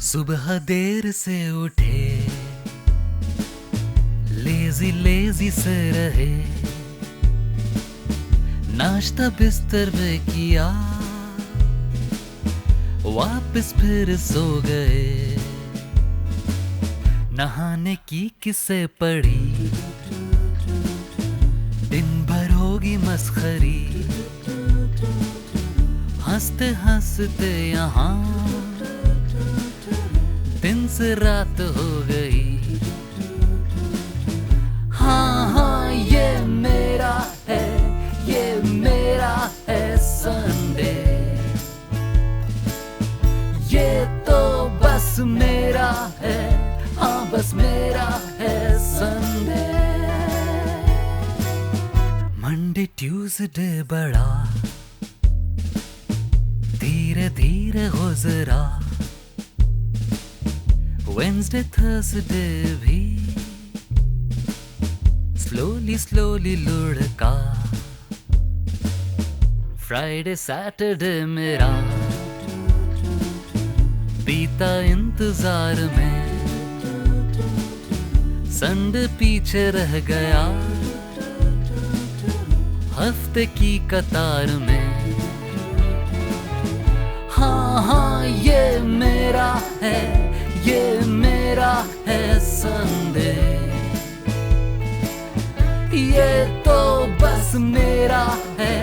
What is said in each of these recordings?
सुबह देर से उठे, लेजी लेजी से रहे, नाश्ता बिस्तर में किया, वापस फिर सो गए। नहाने की किस्से पड़ी, दिन भर होगी मस्खरी, हंसते हंसते यहाँ दिन से रात हो गई। हाँ हाँ ये मेरा है, ये मेरा है संडे, ये तो बस मेरा है, हाँ बस मेरा है संडे। मंडे ट्यूसडे बड़ा धीरे धीरे गुजरा, वेंसडे थर्सडे भी स्लोली स्लोली लुढ़का, फ्राइडे सैटरडे मेरा बीता इंतजार में, संडे पीछे रह गया हफ्ते की कतार में। हाँ हाँ ये मेरा है, ये मेरा है संडे, ये तो बस मेरा है,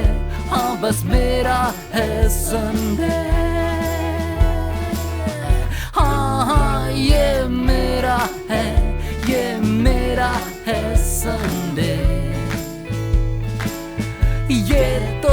हाँ बस मेरा है संडे। हाँ हाँ ये मेरा है, ये मेरा है संडे, ये तो